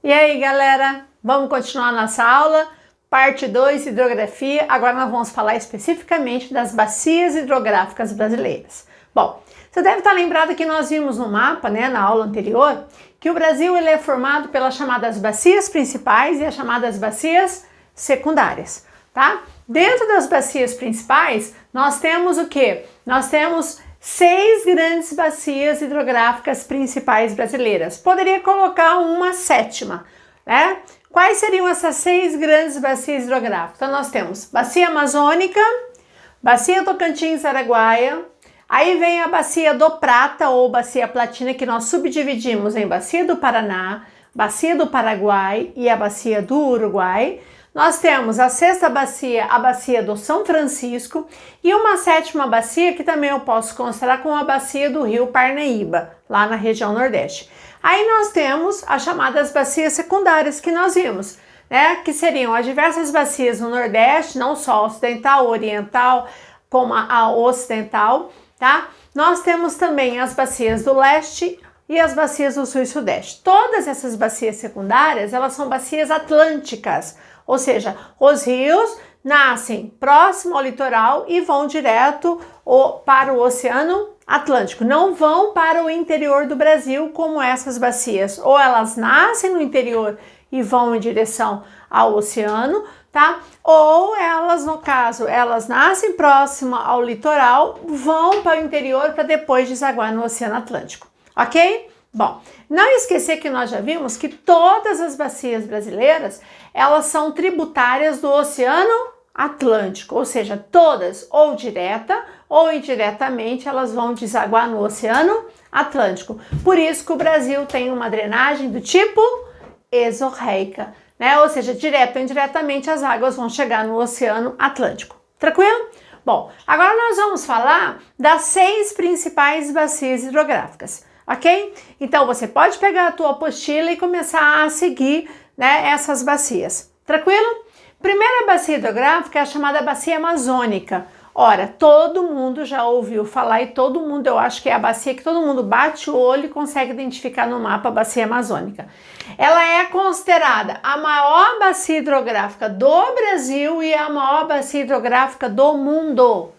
E aí, galera, vamos continuar nossa aula, parte 2, hidrografia. Agora nós vamos falar especificamente das bacias hidrográficas brasileiras. Bom, você deve estar lembrado que nós vimos no mapa, na aula anterior, que o Brasil ele é formado pelas chamadas bacias principais e as chamadas bacias secundárias, tá? Dentro das bacias principais, nós temos o quê? Nós temos 6 grandes bacias hidrográficas principais brasileiras. Poderia colocar uma sétima, né? Quais seriam essas 6 grandes bacias hidrográficas? Então nós temos Bacia Amazônica, Bacia Tocantins-Araguaia, aí vem a Bacia do Prata ou Bacia Platina, que nós subdividimos em Bacia do Paraná, Bacia do Paraguai e a Bacia do Uruguai. Nós temos a 6ª bacia, a Bacia do São Francisco, e uma 7ª bacia que também eu posso considerar como a Bacia do Rio Parnaíba, lá na região Nordeste. Aí nós temos as chamadas bacias secundárias que nós vimos, que seriam as diversas bacias no Nordeste, não só a ocidental, oriental, como a ocidental, tá? Nós temos também as bacias do Leste e as bacias do Sul e Sudeste. Todas essas bacias secundárias, elas são bacias atlânticas, ou seja, os rios nascem próximo ao litoral e vão direto para o Oceano Atlântico. Não vão para o interior do Brasil como essas bacias. Ou elas nascem no interior e vão em direção ao oceano, tá? Ou elas, no caso, elas nascem próximo ao litoral, vão para o interior para depois desaguar no Oceano Atlântico, ok? Bom, não esquecer que nós já vimos que todas as bacias brasileiras, elas são tributárias do Oceano Atlântico, ou seja, todas, ou direta ou indiretamente, elas vão desaguar no Oceano Atlântico. Por isso que o Brasil tem uma drenagem do tipo exorreica, ou seja, direto ou indiretamente as águas vão chegar no Oceano Atlântico. Tranquilo? Bom, agora nós vamos falar das 6 principais bacias hidrográficas. Ok? Então você pode pegar a tua apostila e começar a seguir essas bacias. Tranquilo? Primeira bacia hidrográfica é a chamada Bacia Amazônica. Ora, todo mundo já ouviu falar e todo mundo, eu acho que é a bacia que todo mundo bate o olho e consegue identificar no mapa a Bacia Amazônica. Ela é considerada a maior bacia hidrográfica do Brasil e a maior bacia hidrográfica do mundo.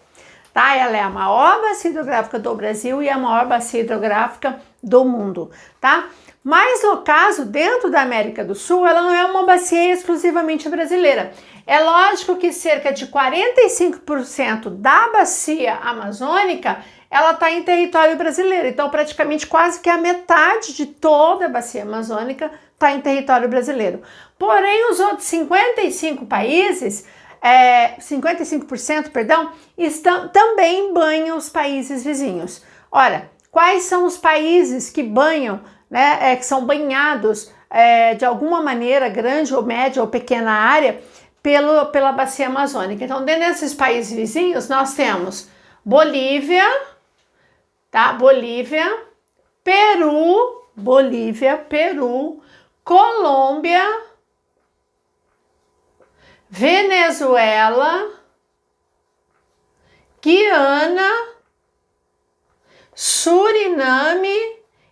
Tá? Ela é a maior bacia hidrográfica do Brasil e a maior bacia hidrográfica do mundo, tá? Mas no caso, dentro da América do Sul, ela não é uma bacia exclusivamente brasileira. É lógico que cerca de 45% da bacia amazônica, ela está em território brasileiro. Então, praticamente quase que a metade de toda a bacia amazônica está em território brasileiro. Porém, os outros 55 países... 55%, também banham os países vizinhos. Ora, quais são os países que banham, que são banhados de alguma maneira, grande ou média ou pequena área, pela bacia amazônica? Então, dentro desses países vizinhos, nós temos Bolívia, tá? Peru, Colômbia, Venezuela, Guiana, Suriname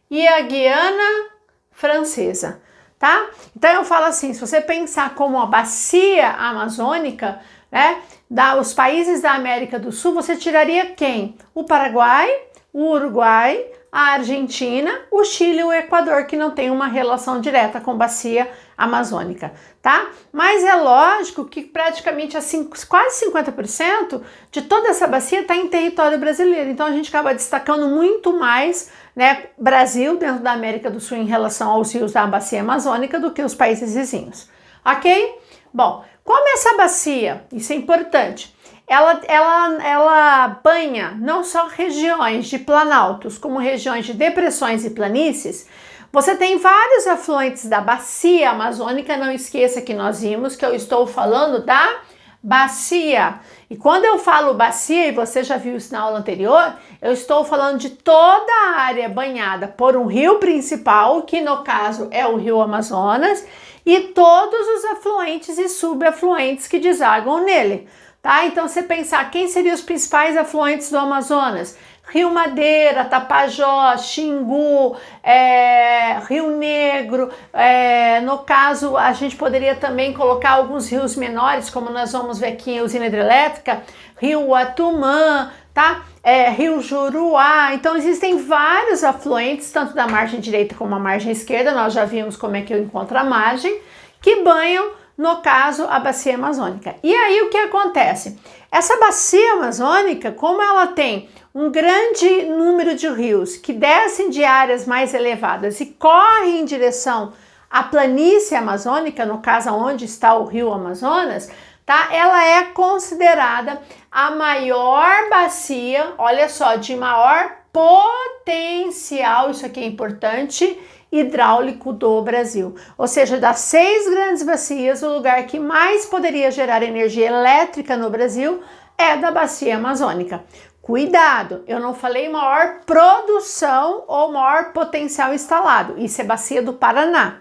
e a Guiana Francesa, tá? Então eu falo assim, se você pensar como a bacia amazônica, os países da América do Sul, você tiraria quem? O Paraguai, o Uruguai, a Argentina, o Chile e o Equador, que não tem uma relação direta com bacia amazônica, tá? Mas é lógico que praticamente quase 50% de toda essa bacia está em território brasileiro, então a gente acaba destacando muito mais, Brasil dentro da América do Sul em relação aos rios da bacia amazônica do que os países vizinhos, ok? Bom, como essa bacia, isso é importante, ela banha não só regiões de planaltos, como regiões de depressões e planícies. Você tem vários afluentes da bacia amazônica, não esqueça que nós vimos que eu estou falando da bacia. E quando eu falo bacia, e você já viu isso na aula anterior, eu estou falando de toda a área banhada por um rio principal, que no caso é o Rio Amazonas, e todos os afluentes e subafluentes que desaguam nele. Tá? Então, você pensar quem seriam os principais afluentes do Amazonas? Rio Madeira, Tapajós, Xingu, Rio Negro. No caso, a gente poderia também colocar alguns rios menores, como nós vamos ver aqui em usina hidrelétrica, Rio Atumã, tá? Rio Juruá. Então existem vários afluentes, tanto da margem direita como a margem esquerda, nós já vimos como é que eu encontro a margem, que banham, no caso, a bacia amazônica. E aí o que acontece? Essa bacia amazônica, como ela tem um grande número de rios que descem de áreas mais elevadas e correm em direção à planície amazônica, no caso onde está o rio Amazonas, tá? Ela é considerada a maior bacia, olha só, de maior potencial, isso aqui é importante, hidráulico do Brasil. Ou seja, das 6 grandes bacias, o lugar que mais poderia gerar energia elétrica no Brasil é da bacia amazônica. Cuidado, eu não falei maior produção ou maior potencial instalado, isso é bacia do Paraná.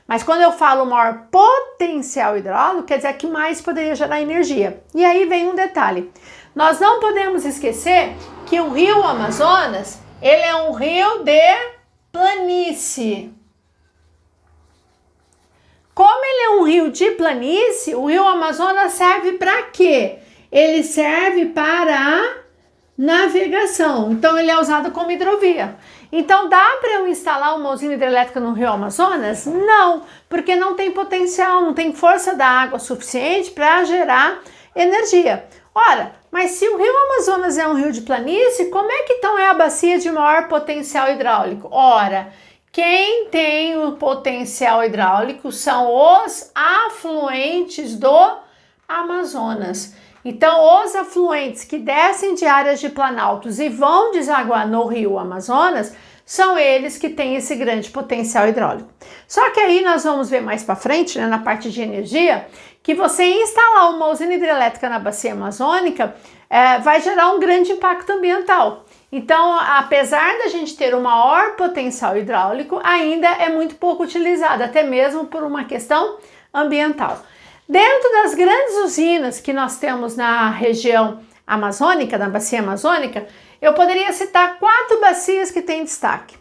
Mas quando eu falo maior potencial hidráulico, quer dizer que mais poderia gerar energia. E aí vem um detalhe. Nós não podemos esquecer que o rio Amazonas, ele é um rio de planície. Como ele é um rio de planície, o rio Amazonas serve para quê? Ele serve para a navegação. Então ele é usado como hidrovia. Então dá para eu instalar uma usina hidrelétrica no rio Amazonas? Não, porque não tem potencial, não tem força da água suficiente para gerar energia. Ora, mas se o rio Amazonas é um rio de planície, como é que então é a bacia de maior potencial hidráulico? Ora, quem tem o potencial hidráulico são os afluentes do Amazonas. Então, os afluentes que descem de áreas de planaltos e vão desaguar no rio Amazonas, são eles que têm esse grande potencial hidráulico. Só que aí nós vamos ver mais para frente, né, na parte de energia, que você instalar uma usina hidrelétrica na bacia amazônica vai gerar um grande impacto ambiental. Então, apesar da gente ter um maior potencial hidráulico, ainda é muito pouco utilizado, até mesmo por uma questão ambiental. Dentro das grandes usinas que nós temos na região amazônica, na bacia amazônica, eu poderia citar 4 bacias que têm destaque.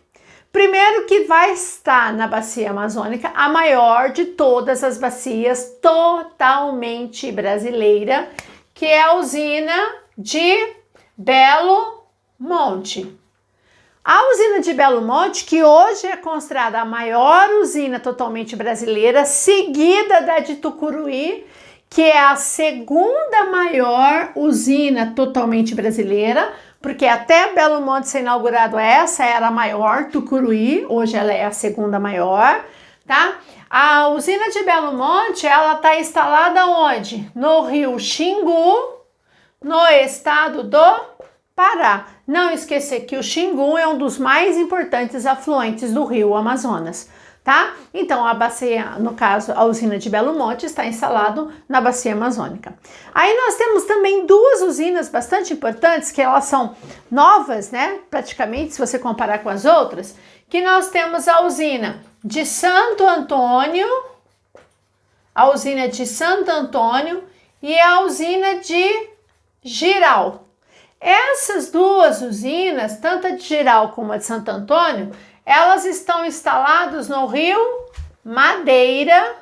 Primeiro, que vai estar na bacia amazônica a maior de todas as bacias totalmente brasileira, que é a usina de Belo Monte. A usina de Belo Monte, que hoje é considerada a maior usina totalmente brasileira, seguida da de Tucuruí, que é a segunda maior usina totalmente brasileira, porque até Belo Monte ser inaugurado, essa era a maior, Tucuruí, hoje ela é a segunda maior, tá? A usina de Belo Monte, ela está instalada onde? No rio Xingu, no estado do Pará. Não esquecer que o Xingu é um dos mais importantes afluentes do rio Amazonas, tá? Então a bacia, no caso a usina de Belo Monte, está instalado na bacia amazônica. Aí nós temos também 2 usinas bastante importantes, que elas são novas, né? Praticamente, se você comparar com as outras, que nós temos a usina de Santo Antônio, e a usina de Jirau. Essas 2 usinas, tanto a de Jirau como a de Santo Antônio, elas estão instaladas no rio Madeira,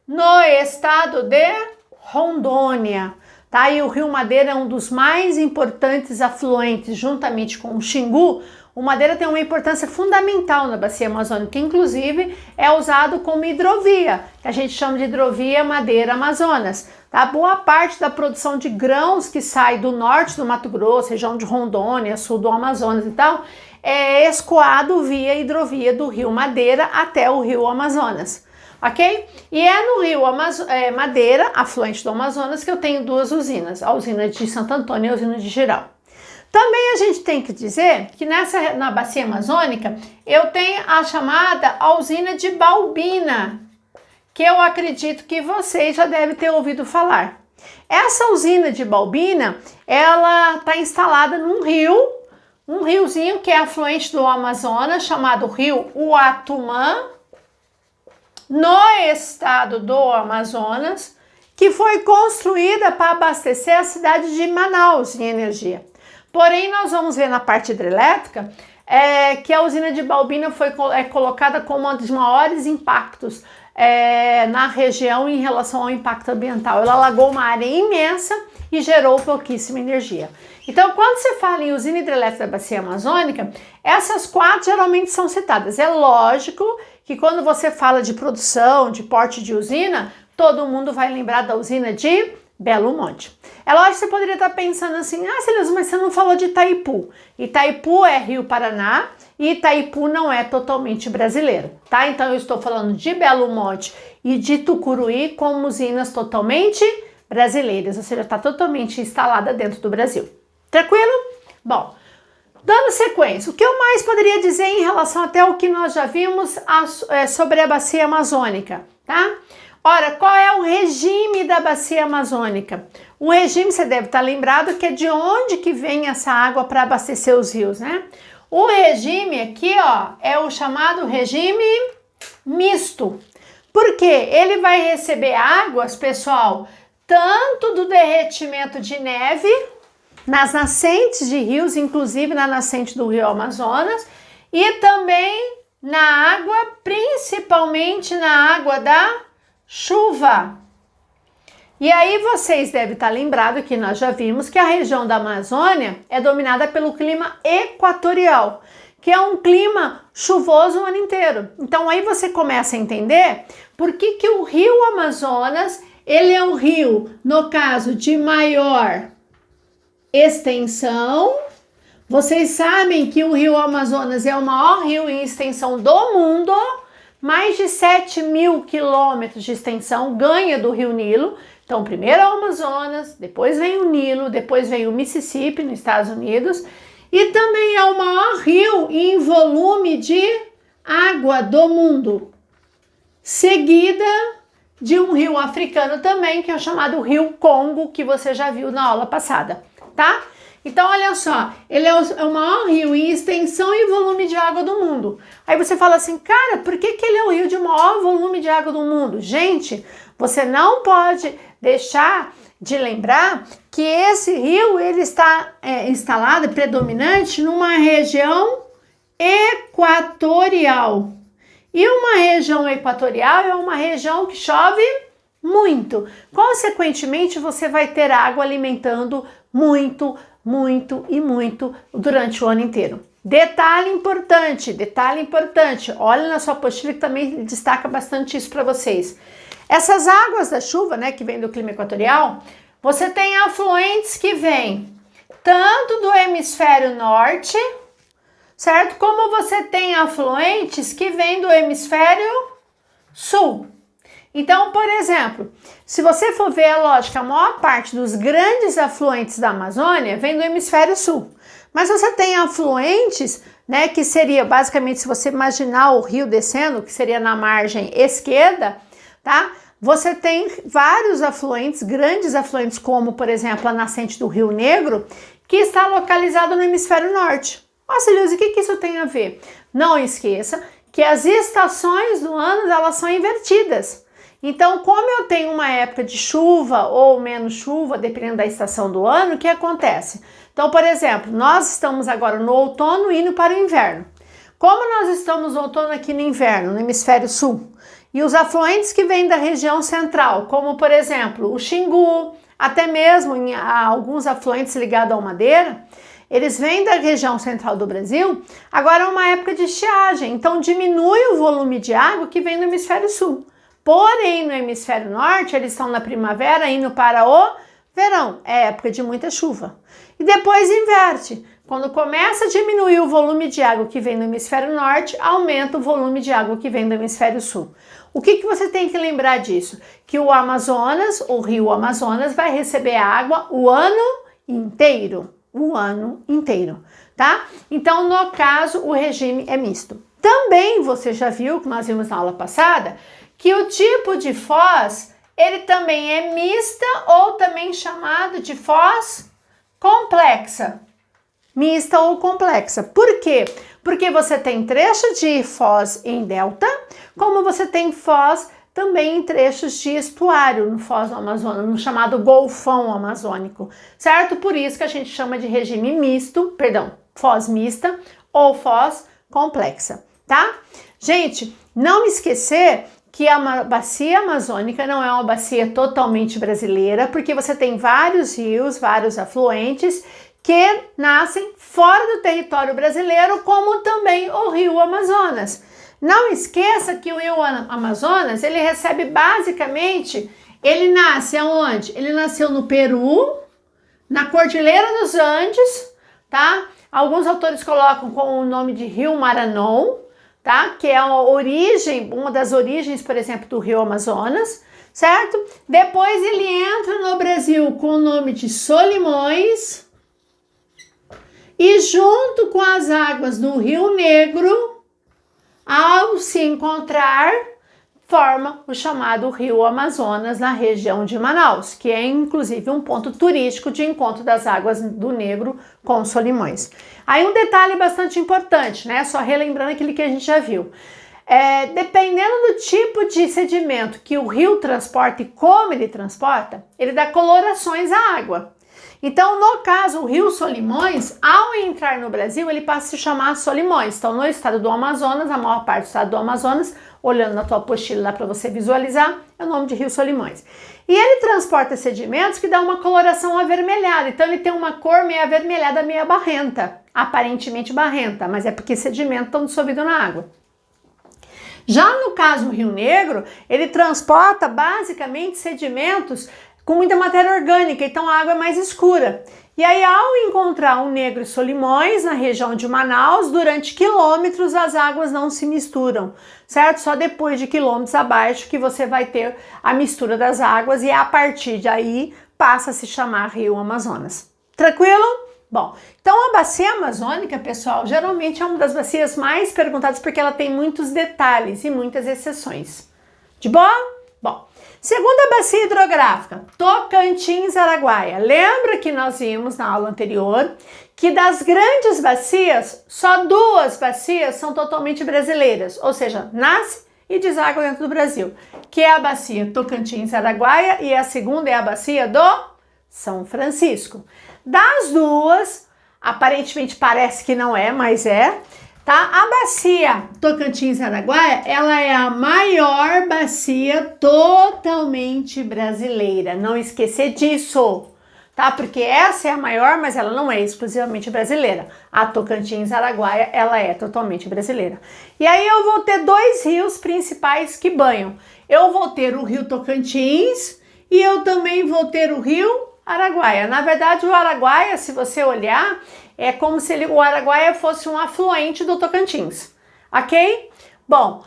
no estado de Rondônia, tá? E o rio Madeira é um dos mais importantes afluentes, juntamente com o Xingu. O Madeira tem uma importância fundamental na bacia amazônica, que inclusive é usado como hidrovia, que a gente chama de hidrovia Madeira-Amazonas. Tá? Boa parte da produção de grãos que sai do norte do Mato Grosso, região de Rondônia, sul do Amazonas e tal, é escoado via hidrovia do rio Madeira até o rio Amazonas, ok? E é no rio Madeira, afluente do Amazonas, que eu tenho 2 usinas, a usina de Santo Antônio e a usina de Jirau. Também a gente tem que dizer que na bacia amazônica eu tenho a chamada usina de Balbina, que eu acredito que vocês já devem ter ouvido falar. Essa usina de Balbina, ela está instalada num rio, um riozinho que é afluente do Amazonas, chamado Rio Uatumã, no estado do Amazonas, que foi construída para abastecer a cidade de Manaus em energia. Porém, nós vamos ver na parte hidrelétrica que a usina de Balbina foi colocada como um dos maiores impactos na região em relação ao impacto ambiental. Ela alagou uma área imensa e gerou pouquíssima energia. Então, quando você fala em usina hidrelétrica da Bacia Amazônica, essas 4 geralmente são citadas. É lógico que quando você fala de produção, de porte de usina, todo mundo vai lembrar da usina de Belo Monte. É lógico que você poderia estar pensando assim, Celeusa, mas você não falou de Itaipu. Itaipu é Rio Paraná e Itaipu não é totalmente brasileiro, tá? Então eu estou falando de Belo Monte e de Tucuruí como usinas totalmente brasileiras, ou seja, está totalmente instalada dentro do Brasil. Tranquilo? Bom, dando sequência, o que eu mais poderia dizer em relação até o que nós já vimos sobre a Bacia Amazônica, tá? Ora, qual é o regime da Bacia Amazônica? O regime, você deve estar lembrado, que é de onde que vem essa água para abastecer os rios, né? O regime aqui, ó, é o chamado regime misto. Por quê? Ele vai receber águas, pessoal, tanto do derretimento de neve, nas nascentes de rios, inclusive na nascente do Rio Amazonas, e também na água, principalmente na água da chuva. E aí vocês devem estar lembrados que nós já vimos que a região da Amazônia é dominada pelo clima equatorial, que é um clima chuvoso o ano inteiro. Então aí você começa a entender por que o Rio Amazonas, ele é um rio, no caso, de maior extensão. Vocês sabem que o Rio Amazonas é o maior rio em extensão do mundo, mais de 7.000 quilômetros de extensão, ganha do Rio Nilo. Então, primeiro é o Amazonas, depois vem o Nilo, depois vem o Mississippi, nos Estados Unidos, e também é o maior rio em volume de água do mundo, seguida de um rio africano também, que é o chamado Rio Congo, que você já viu na aula passada, tá? Então, olha só, ele é o maior rio em extensão e volume de água do mundo. Aí você fala assim, cara, por que ele é o rio de maior volume de água do mundo? Gente, você não pode deixar de lembrar que esse rio, ele está instalado, predominante, numa região equatorial. E uma região equatorial é uma região que chove muito. Consequentemente, você vai ter água alimentando muito durante o ano inteiro. Detalhe importante, olha na sua apostila que também destaca bastante isso para vocês. Essas águas da chuva, né, que vem do clima equatorial, você tem afluentes que vêm tanto do hemisfério norte, certo? Como você tem afluentes que vêm do hemisfério sul. Então, por exemplo, se você for ver a lógica, a maior parte dos grandes afluentes da Amazônia vem do hemisfério sul. Mas você tem afluentes, né, que seria basicamente, se você imaginar o rio descendo, que seria na margem esquerda, tá? Você tem vários afluentes, grandes afluentes, como, por exemplo, a nascente do Rio Negro, que está localizado no hemisfério norte. Nossa, Leusa, o que isso tem a ver? Não esqueça que as estações do ano, elas são invertidas. Então, como eu tenho uma época de chuva ou menos chuva, dependendo da estação do ano, o que acontece? Então, por exemplo, nós estamos agora no outono indo para o inverno. Como nós estamos no outono aqui no inverno, no hemisfério sul, e os afluentes que vêm da região central, como por exemplo o Xingu, até mesmo alguns afluentes ligados ao Madeira, eles vêm da região central do Brasil, agora é uma época de estiagem, então diminui o volume de água que vem do hemisfério sul. Porém, no hemisfério norte, eles estão na primavera indo para o verão, é época de muita chuva. E depois inverte. Quando começa a diminuir o volume de água que vem do hemisfério norte, aumenta o volume de água que vem do hemisfério sul. O que você tem que lembrar disso? Que o Amazonas, o rio Amazonas, vai receber água o ano inteiro. Tá? Então, no caso, o regime é misto. Também você já viu, que nós vimos na aula passada, que o tipo de foz, ele também é mista ou também chamado de foz complexa. Mista ou complexa. Por quê? Porque você tem trecho de foz em delta, como você tem foz também em trechos de estuário no Foz do Amazonas, no chamado Golfão Amazônico, certo? Por isso que a gente chama de regime misto, perdão, foz mista ou foz complexa, tá? Gente, não esquecer que a bacia amazônica não é uma bacia totalmente brasileira, porque você tem vários rios, vários afluentes que nascem fora do território brasileiro, como também o rio Amazonas. Não esqueça que o rio Amazonas, ele recebe basicamente, ele nasce aonde? Ele nasceu no Peru, na Cordilheira dos Andes, tá? Alguns autores colocam com o nome de Rio Maranon, tá? Que é a origem, uma das origens, por exemplo, do rio Amazonas, certo? Depois ele entra no Brasil com o nome de Solimões e junto com as águas do Rio Negro, ao se encontrar, forma o chamado Rio Amazonas na região de Manaus, que é inclusive um ponto turístico de encontro das águas do Negro com Solimões. Aí um detalhe bastante importante, né? Só relembrando aquilo que a gente já viu. Dependendo do tipo de sedimento que o rio transporta e como ele transporta, ele dá colorações à água. Então, no caso, o rio Solimões, ao entrar no Brasil, ele passa a se chamar Solimões. Então, no estado do Amazonas, a maior parte do estado do Amazonas, olhando na tua apostila lá para você visualizar, é o nome de rio Solimões. E ele transporta sedimentos que dão uma coloração avermelhada. Então, ele tem uma cor meio avermelhada, meio barrenta. Aparentemente barrenta, mas é porque sedimentos estão dissolvidos na água. Já no caso do Rio Negro, ele transporta basicamente sedimentos com muita matéria orgânica, então a água é mais escura. E aí, ao encontrar o Negro e Solimões na região de Manaus, durante quilômetros as águas não se misturam, certo? Só depois de quilômetros abaixo que você vai ter a mistura das águas e a partir daí passa a se chamar Rio Amazonas. Tranquilo? Bom, então a bacia amazônica, pessoal, geralmente é uma das bacias mais perguntadas porque ela tem muitos detalhes e muitas exceções. De boa? Bom, segunda bacia hidrográfica, Tocantins-Araguaia. Lembra que nós vimos na aula anterior que das grandes bacias, só duas bacias são totalmente brasileiras, ou seja, nasce e deságua dentro do Brasil, que é a bacia Tocantins-Araguaia e a segunda é a bacia do São Francisco. Das duas, aparentemente parece que não é, mas é, tá? A bacia Tocantins-Araguaia, ela é a maior bacia totalmente brasileira. Não esquecer disso, tá? Porque essa é a maior, mas ela não é exclusivamente brasileira. A Tocantins-Araguaia, ela é totalmente brasileira. E aí eu vou ter dois rios principais que banham. Eu vou ter o rio Tocantins e eu também vou ter o rio Araguaia. Na verdade, o Araguaia, se você olhar, é como se o Araguaia fosse um afluente do Tocantins, ok? Bom,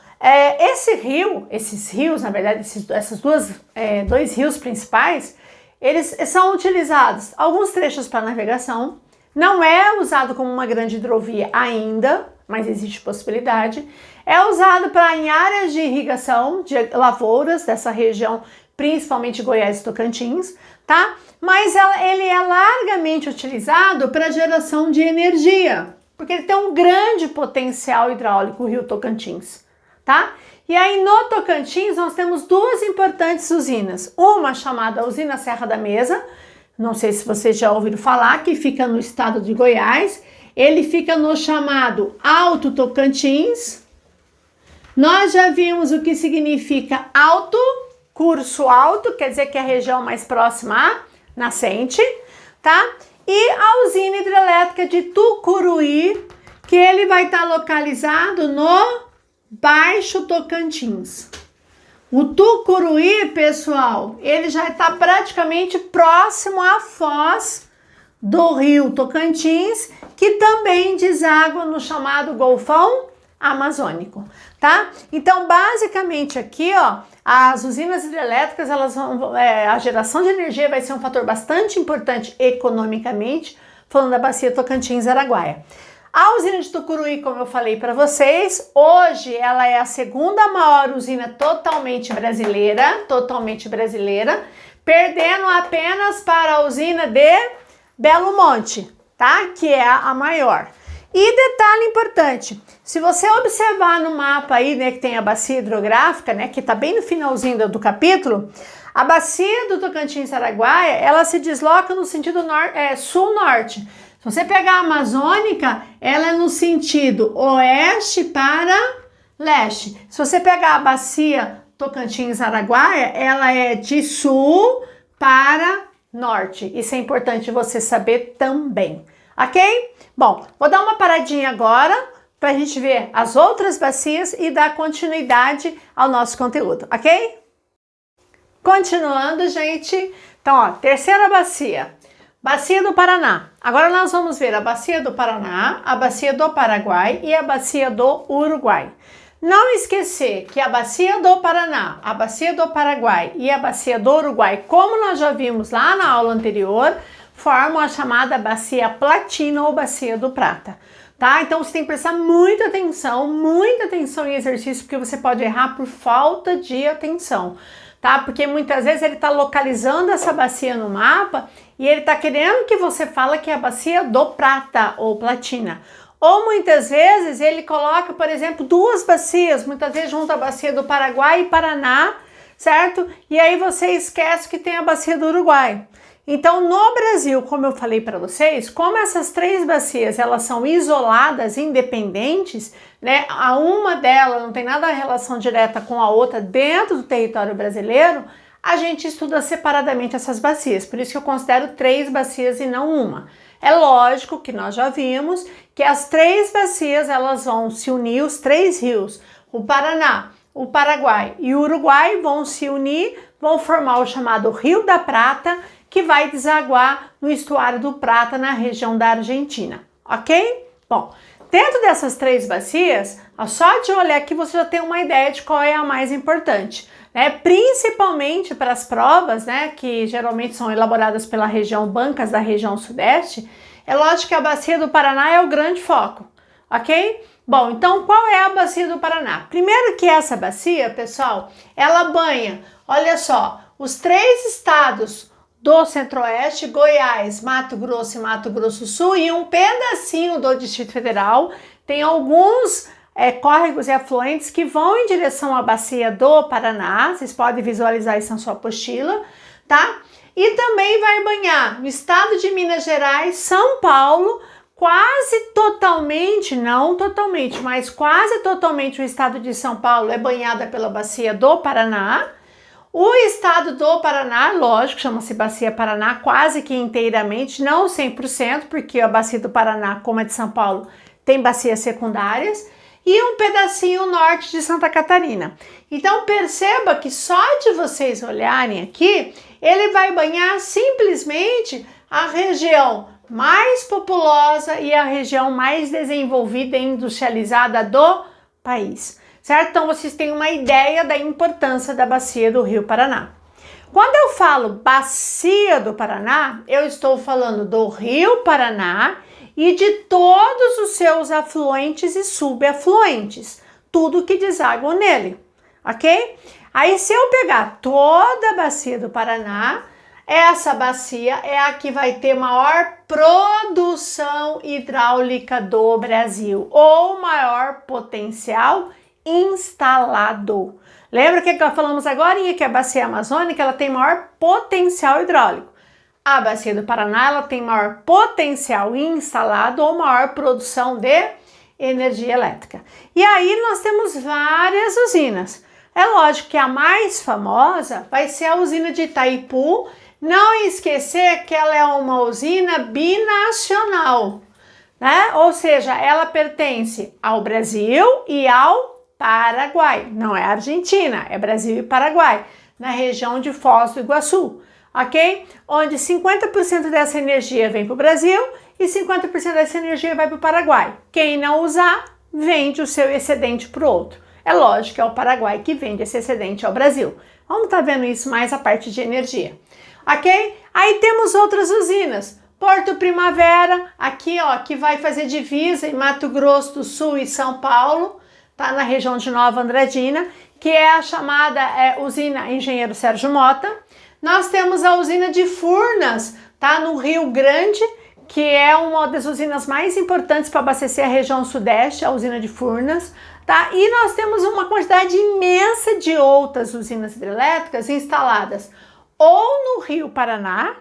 esses rios, na verdade, esses dois rios principais, eles são utilizados alguns trechos para navegação, não é usado como uma grande hidrovia ainda, mas existe possibilidade. É usado em áreas de irrigação, de lavouras dessa região, principalmente Goiás e Tocantins, tá? Mas ele é largamente utilizado para geração de energia, porque ele tem um grande potencial hidráulico, o rio Tocantins, tá? E aí no Tocantins nós temos duas importantes usinas, uma chamada Usina Serra da Mesa, não sei se vocês já ouviram falar, que fica no estado de Goiás, ele fica no chamado Alto Tocantins. Nós já vimos o que significa alto, curso alto, quer dizer que é a região mais próxima à nascente, tá? E a usina hidrelétrica de Tucuruí, que ele vai estar localizado no Baixo Tocantins. O Tucuruí, pessoal, ele já está praticamente próximo à foz do rio Tocantins, que também deságua no chamado Golfão Amazônico, tá? Então, basicamente aqui, ó, as usinas hidrelétricas, a geração de energia vai ser um fator bastante importante economicamente, falando da bacia Tocantins-Araguaia. A usina de Tucuruí, como eu falei para vocês, hoje ela é a segunda maior usina totalmente brasileira, perdendo apenas para a usina de Belo Monte, tá? Que é a maior. E detalhe importante, se você observar no mapa aí, né, que tem a bacia hidrográfica, né, que está bem no finalzinho do capítulo, a bacia do Tocantins-Araguaia, ela se desloca no sentido sul-norte. Se você pegar a Amazônica, ela é no sentido oeste para leste. Se você pegar a bacia Tocantins-Araguaia, ela é de sul para norte. Isso é importante você saber também, ok? Bom, vou dar uma paradinha agora para a gente ver as outras bacias e dar continuidade ao nosso conteúdo, ok? Continuando, gente. Então, ó, terceira bacia. Bacia do Paraná. Agora nós vamos ver a bacia do Paraná, a bacia do Paraguai e a bacia do Uruguai. Não esquecer que a bacia do Paraná, a bacia do Paraguai e a bacia do Uruguai, como nós já vimos lá na aula anterior, formam a chamada bacia platina ou bacia do prata, tá? Então você tem que prestar muita atenção em exercício, porque você pode errar por falta de atenção, tá? Porque muitas vezes ele está localizando essa bacia no mapa e ele está querendo que você fale que é a bacia do prata ou platina. Ou muitas vezes ele coloca, por exemplo, duas bacias, muitas vezes junto a bacia do Paraguai e Paraná, certo? E aí você esquece que tem a bacia do Uruguai. Então, no Brasil, como eu falei para vocês, como essas três bacias, elas são isoladas, independentes, né? A uma delas não tem nada a relação direta com a outra dentro do território brasileiro, a gente estuda separadamente essas bacias. Por isso que eu considero três bacias e não uma. É lógico que nós já vimos que as três bacias, elas vão se unir, os três rios, o Paraná, o Paraguai e o Uruguai vão se unir, vão formar o chamado Rio da Prata, que vai desaguar no estuário do Prata, na região da Argentina, ok? Bom, dentro dessas três bacias, só de olhar aqui você já tem uma ideia de qual é a mais importante, né? Principalmente para as provas, né, que geralmente são elaboradas pela região, bancas da região sudeste, é lógico que a bacia do Paraná é o grande foco, ok? Bom, então qual é a bacia do Paraná? Primeiro que essa bacia, pessoal, ela banha, olha só, os três estados do Centro-Oeste, Goiás, Mato Grosso e Mato Grosso do Sul e um pedacinho do Distrito Federal. Tem alguns córregos e afluentes que vão em direção à bacia do Paraná, vocês podem visualizar isso na sua apostila, tá? E também vai banhar no estado de Minas Gerais, São Paulo, quase totalmente, não totalmente, mas quase totalmente o estado de São Paulo é banhada pela bacia do Paraná. O estado do Paraná, lógico, chama-se Bacia Paraná quase que inteiramente, não 100%, porque a bacia do Paraná, como é de São Paulo, tem bacias secundárias, e um pedacinho norte de Santa Catarina. Então perceba que só de vocês olharem aqui, ele vai banhar simplesmente a região mais populosa e a região mais desenvolvida e industrializada do país. Certo? Então vocês têm uma ideia da importância da bacia do Rio Paraná. Quando eu falo bacia do Paraná, eu estou falando do Rio Paraná e de todos os seus afluentes e subafluentes, tudo que deságua nele, ok? Aí se eu pegar toda a bacia do Paraná, essa bacia é a que vai ter maior produção hidráulica do Brasil, ou maior potencial instalado. Lembra que nós falamos agora que a bacia amazônica ela tem maior potencial hidráulico. A bacia do Paraná ela tem maior potencial instalado ou maior produção de energia elétrica. E aí nós temos várias usinas. É lógico que a mais famosa vai ser a usina de Itaipu. Não esquecer que ela é uma usina binacional, né? Ou seja, ela pertence ao Brasil e ao Paraguai, não é Argentina, é Brasil e Paraguai, na região de Foz do Iguaçu, ok? Onde 50% dessa energia vem para o Brasil e 50% dessa energia vai para o Paraguai. Quem não usar, vende o seu excedente para o outro. É lógico que é o Paraguai que vende esse excedente ao Brasil. Vamos estar vendo isso mais a parte de energia, ok? Aí temos outras usinas. Porto Primavera, aqui ó, que vai fazer divisa em Mato Grosso do Sul e São Paulo, tá na região de Nova Andradina, que é a chamada usina Engenheiro Sérgio Mota. Nós temos a usina de Furnas, tá no Rio Grande, que é uma das usinas mais importantes para abastecer a região sudeste, a usina de Furnas, tá? E nós temos uma quantidade imensa de outras usinas hidrelétricas instaladas ou no Rio Paraná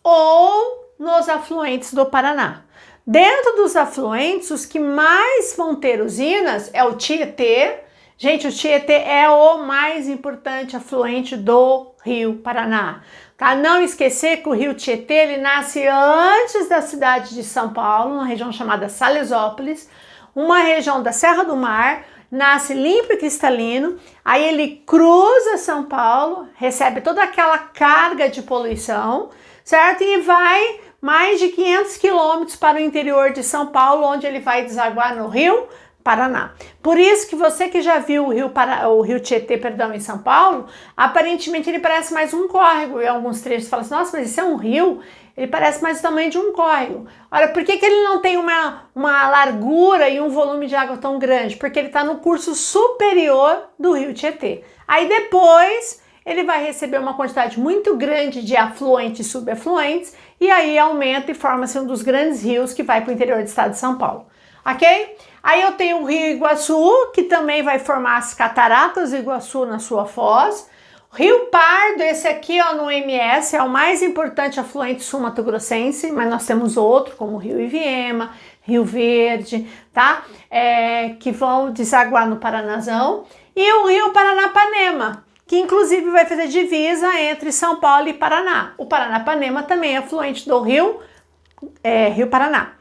ou nos afluentes do Paraná. Dentro dos afluentes, os que mais vão ter usinas é o Tietê. Gente, o Tietê é o mais importante afluente do Rio Paraná. Tá? Não esquecer que o rio Tietê, ele nasce antes da cidade de São Paulo, uma região chamada Salesópolis, uma região da Serra do Mar, nasce limpo e cristalino, aí ele cruza São Paulo, recebe toda aquela carga de poluição, certo? E vai mais de 500 quilômetros para o interior de São Paulo, onde ele vai desaguar no Rio Paraná. Por isso que você que já viu o rio Tietê, perdão, em São Paulo, aparentemente ele parece mais um córrego. Em alguns trechos você fala assim, nossa, mas isso é um rio? Ele parece mais o tamanho de um córrego. Olha, por que ele não tem uma largura e um volume de água tão grande? Porque ele está no curso superior do rio Tietê. Aí depois ele vai receber uma quantidade muito grande de afluentes e subafluentes, e aí aumenta e forma-se um dos grandes rios que vai para o interior do estado de São Paulo. Ok? Aí eu tenho o Rio Iguaçu, que também vai formar as cataratas do Iguaçu na sua foz. Rio Pardo, esse aqui ó, no MS, é o mais importante afluente sul-mato-grossense, mas nós temos outro, como o Rio Iviema, Rio Verde, tá? Que vão desaguar no Paranazão. E o Rio Paranapanema, que inclusive vai fazer divisa entre São Paulo e Paraná. O Paranapanema também é afluente do Rio Paraná.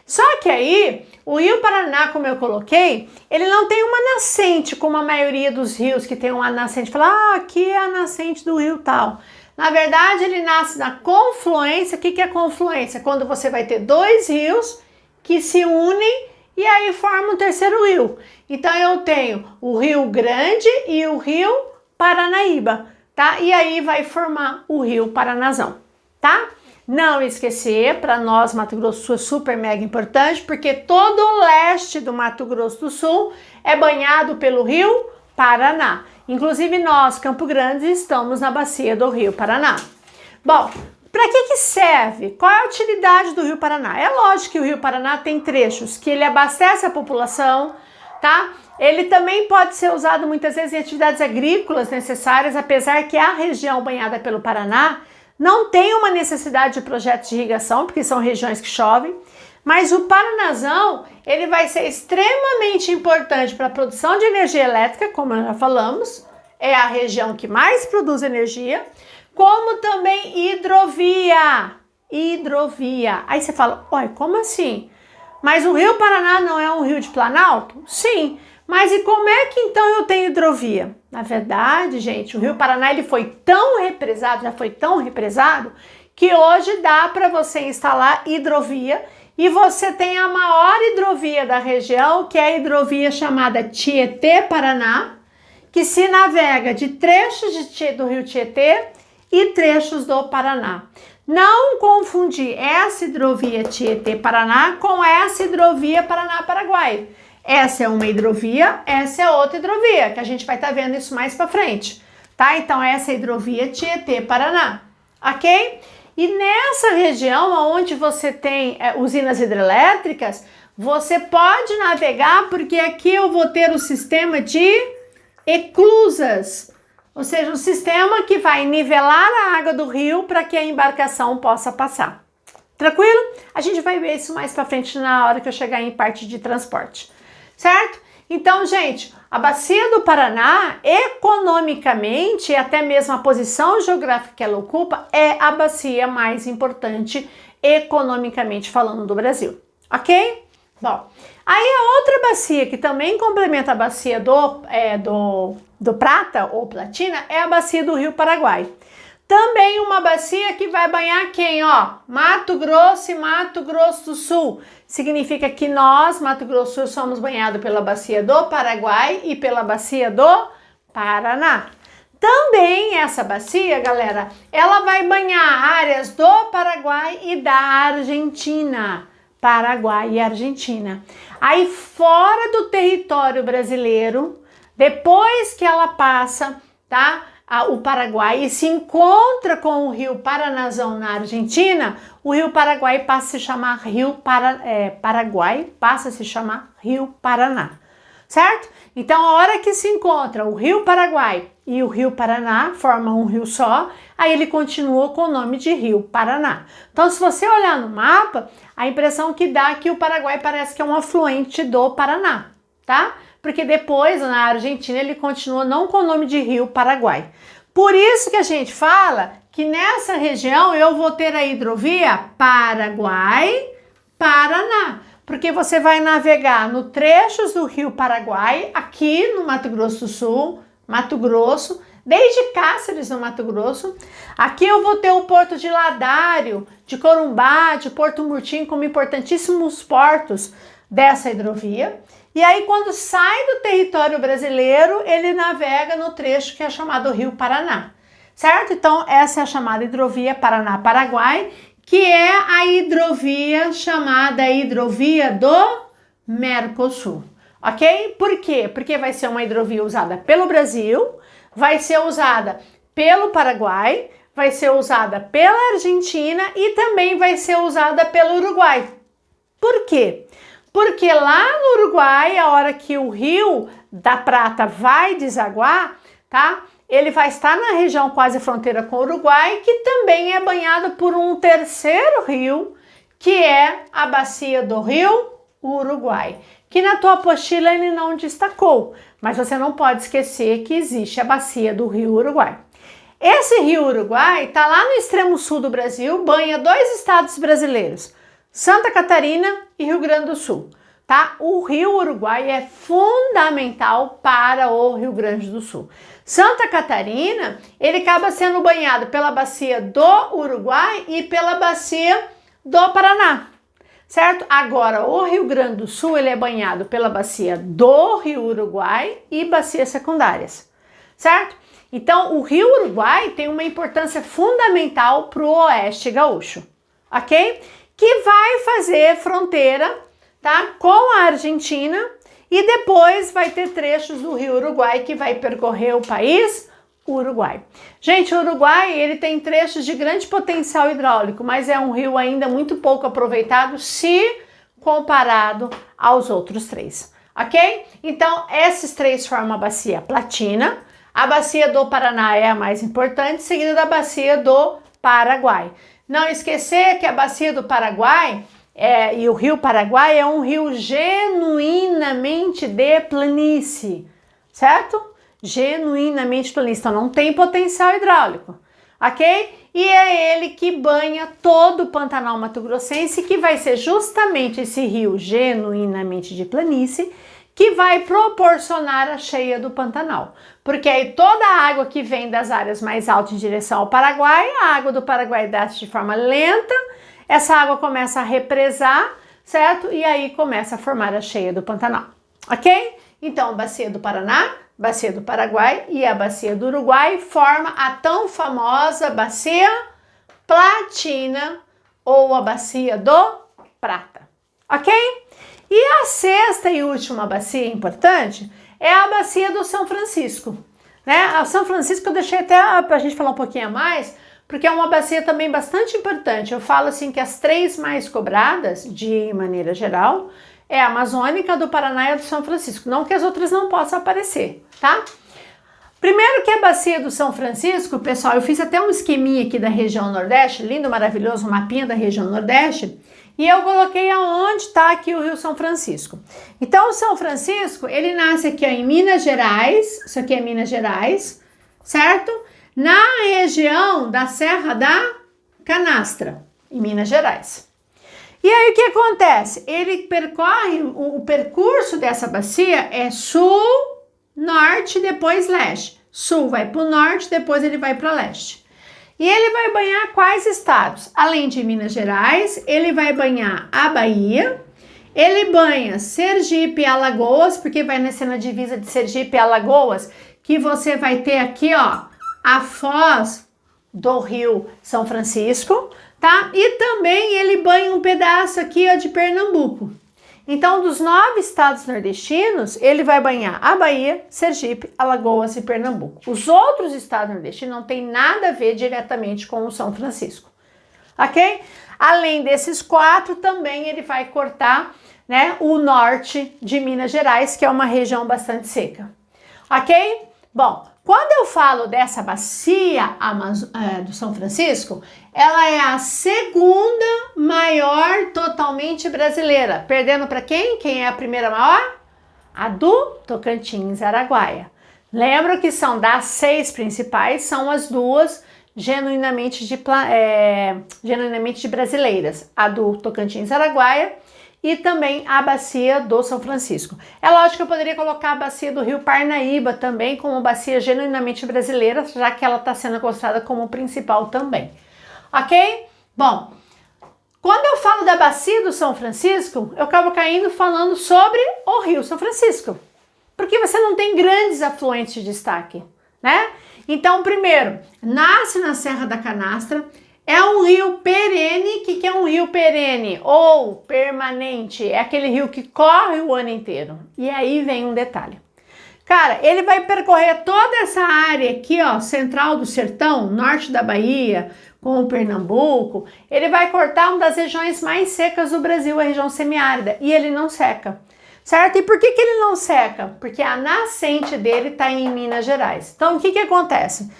Só que aí, o Rio Paraná, como eu coloquei, ele não tem uma nascente, como a maioria dos rios que tem uma nascente. Fala, aqui é a nascente do rio tal. Na verdade, ele nasce na confluência. O que é confluência? Quando você vai ter dois rios que se unem e aí formam um terceiro rio. Então, eu tenho o Rio Grande e o Rio Paranaíba, tá? E aí vai formar o Rio Paranazão, tá? Não esquecer, para nós Mato Grosso do Sul é super mega importante, porque todo o leste do Mato Grosso do Sul é banhado pelo Rio Paraná. Inclusive nós, Campo Grande, estamos na bacia do Rio Paraná. Bom, para que serve? Qual é a utilidade do Rio Paraná? É lógico que o Rio Paraná tem trechos que ele abastece a população, tá? Ele também pode ser usado muitas vezes em atividades agrícolas necessárias, apesar que a região banhada pelo Paraná não tem uma necessidade de projetos de irrigação, porque são regiões que chovem, mas o Paranazão, ele vai ser extremamente importante para a produção de energia elétrica, como nós já falamos, é a região que mais produz energia, como também hidrovia. Aí você fala, olha, como assim? Mas o Rio Paraná não é um rio de planalto? Sim, mas e como é que então eu tenho hidrovia? Na verdade, gente, o Rio Paraná ele foi tão represado, já foi tão represado, que hoje dá para você instalar hidrovia e você tem a maior hidrovia da região, que é a hidrovia chamada Tietê-Paraná, que se navega de trechos do Rio Tietê e trechos do Paraná. Não confundir essa hidrovia Tietê-Paraná com essa hidrovia Paraná-Paraguai. Essa é uma hidrovia, essa é outra hidrovia, que a gente vai estar vendo isso mais para frente, tá? Então, essa é a hidrovia Tietê-Paraná, ok? E nessa região onde você tem usinas hidrelétricas, você pode navegar, porque aqui eu vou ter o sistema de eclusas, ou seja, um sistema que vai nivelar a água do rio para que a embarcação possa passar. Tranquilo? A gente vai ver isso mais para frente na hora que eu chegar em parte de transporte. Certo? Então, gente, a bacia do Paraná, economicamente, e até mesmo a posição geográfica que ela ocupa, é a bacia mais importante economicamente falando do Brasil, ok? Bom, aí a outra bacia que também complementa a bacia do Prata ou Platina é a bacia do Rio Paraguai. Também uma bacia que vai banhar quem? Ó, Mato Grosso e Mato Grosso do Sul. Significa que nós, Mato Grosso do Sul, somos banhados pela bacia do Paraguai e pela bacia do Paraná. Também essa bacia, galera, ela vai banhar áreas do Paraguai e da Argentina. Paraguai e Argentina. Aí fora do território brasileiro, depois que ela passa, tá? o Paraguai e se encontra com o rio Paranazão na Argentina, o rio Paraguai passa a se chamar Paraguai passa a se chamar Rio Paraná, certo? Então, a hora que se encontra o rio Paraguai e o rio Paraná, formam um rio só, aí ele continua com o nome de Rio Paraná. Então, se você olhar no mapa, a impressão que dá é que o Paraguai parece que é um afluente do Paraná, tá? Porque depois, na Argentina, ele continua não com o nome de Rio Paraguai. Por isso que a gente fala que nessa região eu vou ter a hidrovia Paraguai-Paraná, porque você vai navegar no trechos do Rio Paraguai, aqui no Mato Grosso do Sul, Mato Grosso, desde Cáceres, no Mato Grosso. Aqui eu vou ter o porto de Ladário, de Corumbá, de Porto Murtinho, como importantíssimos portos dessa hidrovia. E aí, quando sai do território brasileiro, ele navega no trecho que é chamado Rio Paraná, certo? Então, essa é a chamada hidrovia Paraná-Paraguai, que é a hidrovia chamada hidrovia do Mercosul, ok? Por quê? Porque vai ser uma hidrovia usada pelo Brasil, vai ser usada pelo Paraguai, vai ser usada pela Argentina e também vai ser usada pelo Uruguai. Por quê? Porque lá no Uruguai, a hora que o Rio da Prata vai desaguar, tá? Ele vai estar na região quase fronteira com o Uruguai, que também é banhado por um terceiro rio, que é a bacia do Rio Uruguai, que na tua apostila ele não destacou, mas você não pode esquecer que existe a bacia do Rio Uruguai. Esse Rio Uruguai está lá no extremo sul do Brasil, banha 2 estados brasileiros, Santa Catarina e Rio Grande do Sul, tá? O Rio Uruguai é fundamental para o Rio Grande do Sul. Santa Catarina, ele acaba sendo banhado pela bacia do Uruguai e pela bacia do Paraná, certo? Agora, o Rio Grande do Sul, ele é banhado pela bacia do Rio Uruguai e bacias secundárias, certo? Então, o Rio Uruguai tem uma importância fundamental para o oeste gaúcho, ok? Que vai fazer fronteira, tá, com a Argentina e depois vai ter trechos do Rio Uruguai que vai percorrer o país Uruguai. Gente, o Uruguai, ele tem trechos de grande potencial hidráulico, mas é um rio ainda muito pouco aproveitado se comparado aos outros três, ok? Então, esses três formam a bacia Platina, a bacia do Paraná é a mais importante, seguida da bacia do Paraguai. Não esquecer que a bacia do Paraguai e o rio Paraguai é um rio genuinamente de planície, certo? Genuinamente planície, então não tem potencial hidráulico, ok? E é ele que banha todo o Pantanal Mato Grossense, que vai ser justamente esse rio genuinamente de planície que vai proporcionar a cheia do Pantanal. Porque aí toda a água que vem das áreas mais altas em direção ao Paraguai, a água do Paraguai desce de forma lenta, essa água começa a represar, certo? E aí começa a formar a cheia do Pantanal, ok? Então, a bacia do Paraná, bacia do Paraguai e a bacia do Uruguai forma a tão famosa bacia Platina ou a bacia do Prata, ok? E a sexta e última bacia importante é a bacia do São Francisco, né? A São Francisco eu deixei até para a gente falar um pouquinho a mais, porque é uma bacia também bastante importante. Eu falo assim que as três mais cobradas, de maneira geral, é a Amazônica, do Paraná e a do São Francisco. Não que as outras não possam aparecer, tá? Primeiro que a bacia do São Francisco, pessoal, eu fiz até um esqueminha aqui da região Nordeste, lindo, maravilhoso, um mapinha da região Nordeste, e eu coloquei aonde está aqui o Rio São Francisco. Então, o São Francisco, ele nasce aqui ó, em Minas Gerais, isso aqui é Minas Gerais, certo? Na região da Serra da Canastra, em Minas Gerais. E aí, o que acontece? Ele percorre, o percurso dessa bacia é sul, norte, depois leste. Sul vai para o norte, depois ele vai para leste. E ele vai banhar quais estados? Além de Minas Gerais, ele vai banhar a Bahia, ele banha Sergipe e Alagoas, porque vai nascer na divisa de Sergipe e Alagoas, que você vai ter aqui, ó, a foz do Rio São Francisco, tá? E também ele banha um pedaço aqui, ó, de Pernambuco. Então, dos 9 estados nordestinos, ele vai banhar a Bahia, Sergipe, Alagoas e Pernambuco. Os outros estados nordestinos não tem nada a ver diretamente com o São Francisco, ok? Além desses 4, também ele vai cortar, né, o norte de Minas Gerais, que é uma região bastante seca, ok? Bom, quando eu falo dessa bacia do São Francisco, ela é a segunda maior totalmente brasileira. Perdendo para quem? Quem é a primeira maior? A do Tocantins-Araguaia. Lembra que são das 6 principais, são as 2 genuinamente brasileiras. A do Tocantins-Araguaia e também a bacia do São Francisco. É lógico que eu poderia colocar a bacia do Rio Parnaíba também como bacia genuinamente brasileira, já que ela está sendo considerada como principal também. Ok? Bom, quando eu falo da bacia do São Francisco, eu acabo caindo falando sobre o Rio São Francisco, porque você não tem grandes afluentes de destaque, né? Então, primeiro, nasce na Serra da Canastra. É um rio perene. O que é um rio perene ou permanente? É aquele rio que corre o ano inteiro. E aí vem um detalhe. Cara, ele vai percorrer toda essa área aqui, ó, central do sertão, norte da Bahia, com o Pernambuco. Ele vai cortar uma das regiões mais secas do Brasil, a região semiárida, e ele não seca, certo? E por que ele não seca? Porque a nascente dele está em Minas Gerais. Então, o que acontece?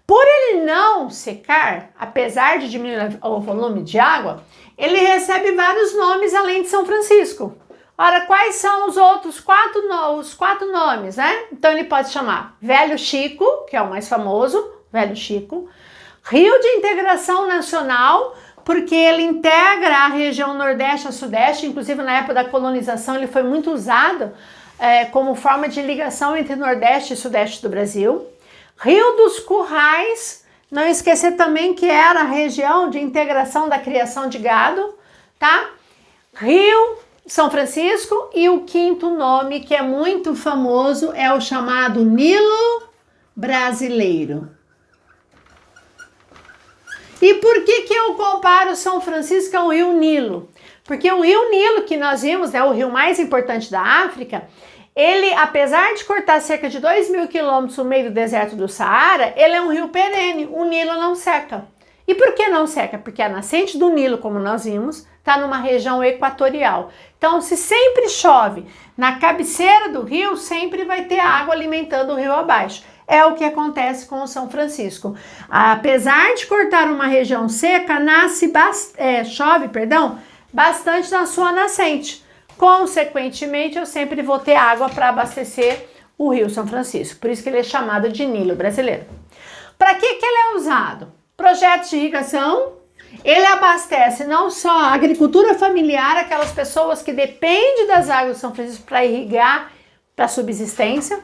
Por ele não secar, apesar de diminuir o volume de água, ele recebe vários nomes além de São Francisco. Ora, quais são os outros 4 nomes, né? Então ele pode chamar Velho Chico, que é o mais famoso, Velho Chico, Rio de Integração Nacional, porque ele integra a região Nordeste a Sudeste, inclusive na época da colonização ele foi muito usado como forma de ligação entre Nordeste e Sudeste do Brasil. Rio dos Currais, não esquecer também que era a região de integração da criação de gado, tá? Rio São Francisco, e o 5º nome, que é muito famoso, é o chamado Nilo Brasileiro. E por que eu comparo São Francisco ao Rio Nilo? Porque o Rio Nilo que nós vimos, né, o rio mais importante da África, ele, apesar de cortar cerca de 2.000 quilômetros no meio do deserto do Saara, ele é um rio perene, o Nilo não seca. E por que não seca? Porque a nascente do Nilo, como nós vimos, está numa região equatorial. Então, se sempre chove na cabeceira do rio, sempre vai ter água alimentando o rio abaixo. É o que acontece com o São Francisco. Apesar de cortar uma região seca, chove bastante na sua nascente. Consequentemente, eu sempre vou ter água para abastecer o Rio São Francisco. Por isso que ele é chamado de Nilo Brasileiro. Para que ele é usado? Projetos de irrigação. Ele abastece não só a agricultura familiar, aquelas pessoas que dependem das águas do São Francisco para irrigar, para subsistência,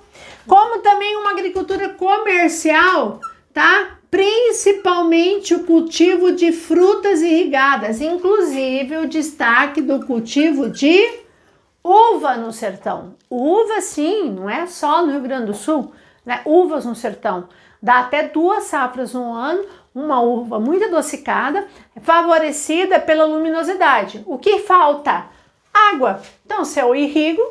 como também uma agricultura comercial, tá? Principalmente o cultivo de frutas irrigadas, inclusive o destaque do cultivo de uva no sertão. Uva, sim, não é só no Rio Grande do Sul, né? Uvas no sertão. Dá até 2 safras no ano, uma uva muito adocicada, favorecida pela luminosidade. O que falta? Água. Então, se eu irrigo,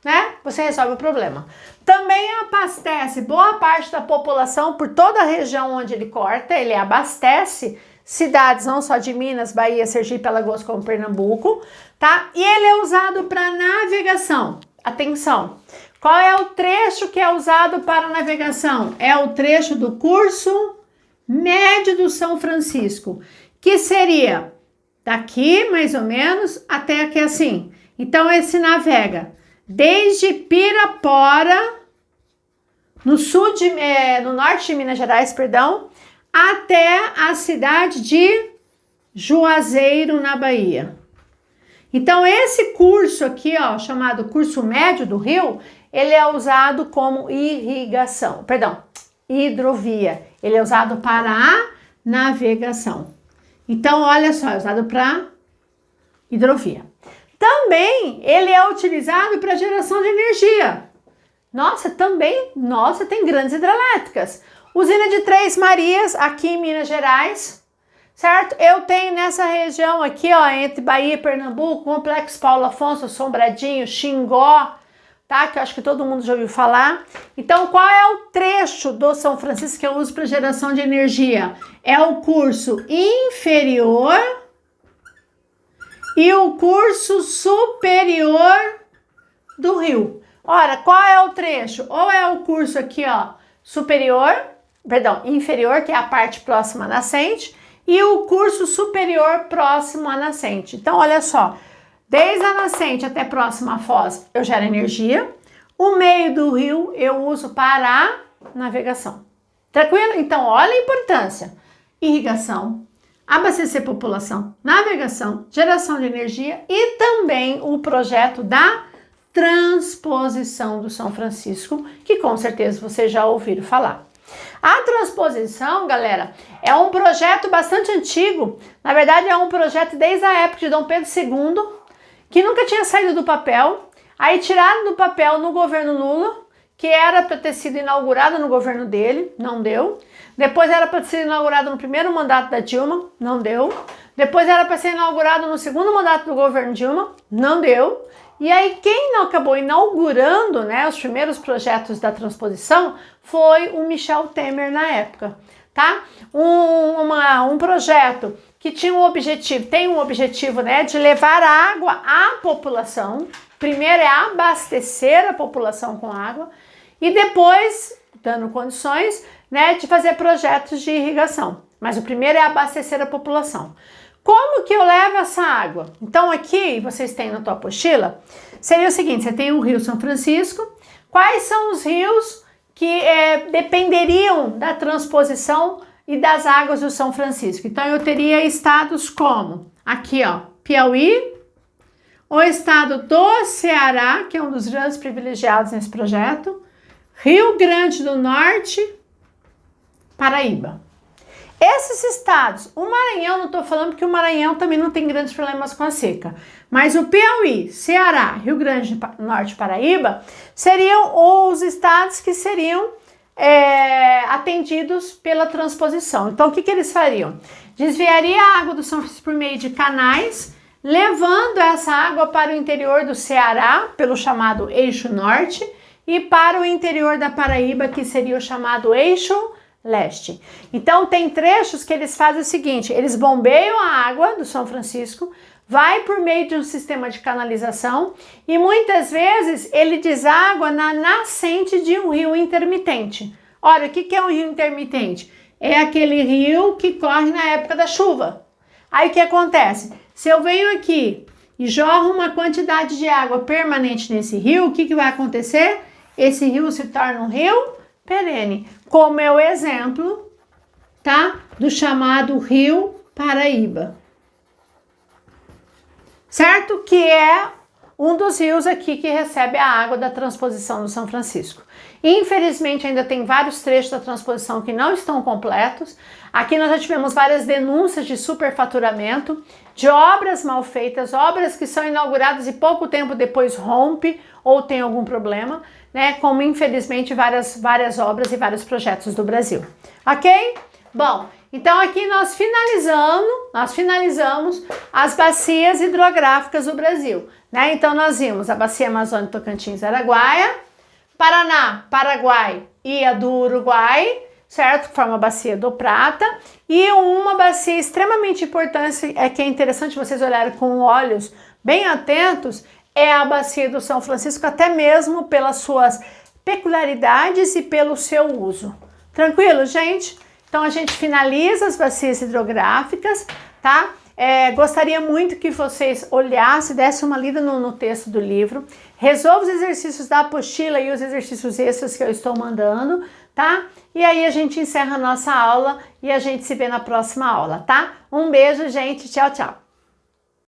né, você resolve o problema. Também abastece boa parte da população por toda a região onde ele corta, ele abastece cidades não só de Minas, Bahia, Sergipe, Alagoas, como Pernambuco, tá? E ele é usado para navegação. Atenção! Qual é o trecho que é usado para navegação? É o trecho do curso médio do São Francisco, que seria daqui mais ou menos até aqui assim. Então esse navega desde Pirapora, no norte de Minas Gerais, até a cidade de Juazeiro, na Bahia. Então esse curso aqui, ó, chamado curso médio do rio, ele é usado como hidrovia. Ele é usado para a navegação. Então, olha só, é usado para hidrovia. Também ele é utilizado para geração de energia. Nossa, tem grandes hidrelétricas. Usina de Três Marias, aqui em Minas Gerais, certo? Eu tenho nessa região aqui, ó, entre Bahia e Pernambuco, Complexo Paulo Afonso, Sobradinho, Xingó, tá? Que eu acho que todo mundo já ouviu falar. Então, qual é o trecho do São Francisco que eu uso para geração de energia? É o curso inferior e o curso superior do rio. Ora, qual é o trecho? Ou é o curso aqui, ó, inferior, que é a parte próxima à nascente, e o curso superior próximo à nascente. Então, olha só, desde a nascente até próxima à foz, eu gero energia. O meio do rio eu uso para a navegação. Tranquilo? Então, olha a importância. Irrigação, abastecer população, navegação, geração de energia e também o projeto da transposição do São Francisco, que com certeza vocês já ouviram falar. A transposição, galera, é um projeto bastante antigo. Na verdade, é um projeto desde a época de Dom Pedro II, que nunca tinha saído do papel. Aí tiraram do papel no governo Lula, que era para ter sido inaugurado no governo dele, não deu. Depois era para ser inaugurado no primeiro mandato da Dilma, não deu. Depois era para ser inaugurado no segundo mandato do governo Dilma, não deu. E aí quem não acabou inaugurando, né, os primeiros projetos da transposição foi o Michel Temer na época, tá? Um projeto que tinha tem um objetivo, né, de levar água à população. Primeiro é abastecer a população com água e depois, dando condições, né, de fazer projetos de irrigação. Mas o primeiro é abastecer a população. Como que eu levo essa água? Então aqui, vocês têm na tua apostila, seria o seguinte, você tem o Rio São Francisco. Quais são os rios que dependeriam da transposição e das águas do São Francisco? Então eu teria estados como, aqui ó, Piauí, o estado do Ceará, que é um dos grandes privilegiados nesse projeto, Rio Grande do Norte, Paraíba. Esses estados, o Maranhão, não estou falando porque o Maranhão também não tem grandes problemas com a seca, mas o Piauí, Ceará, Rio Grande do Norte e Paraíba seriam os estados que seriam atendidos pela transposição. Então, o que eles fariam? Desviaria a água do São Francisco por meio de canais, levando essa água para o interior do Ceará, pelo chamado Eixo Norte, e para o interior da Paraíba, que seria o chamado Eixo Leste. Então tem trechos que eles fazem o seguinte, eles bombeiam a água do São Francisco, vai por meio de um sistema de canalização e muitas vezes ele deságua na nascente de um rio intermitente. Olha, o que é um rio intermitente? É aquele rio que corre na época da chuva. Aí o que acontece? Se eu venho aqui e jorro uma quantidade de água permanente nesse rio, o que vai acontecer? Esse rio se torna um rio perene, como é o exemplo, tá? Do chamado Rio Paraíba. Certo? Que é um dos rios aqui que recebe a água da transposição do São Francisco. Infelizmente, ainda tem vários trechos da transposição que não estão completos. Aqui nós já tivemos várias denúncias de superfaturamento, de obras mal feitas, obras que são inauguradas e pouco tempo depois rompe ou tem algum problema, né? Como infelizmente várias obras e vários projetos do Brasil. Ok? Bom, então aqui nós finalizamos as bacias hidrográficas do Brasil, né? Então nós vimos a Bacia Amazônica Tocantins Araguaia, Paraná, Paraguai e a do Uruguai, certo? Que forma a Bacia do Prata. E uma bacia extremamente importante, que é interessante vocês olharem com olhos bem atentos, é a Bacia do São Francisco, até mesmo pelas suas peculiaridades e pelo seu uso. Tranquilo, gente? Então a gente finaliza as bacias hidrográficas, tá? Gostaria muito que vocês olhassem, dessem uma lida no texto do livro, resolva os exercícios da apostila e os exercícios extras que eu estou mandando, tá? E aí a gente encerra a nossa aula e a gente se vê na próxima aula, tá? Um beijo, gente. Tchau, tchau.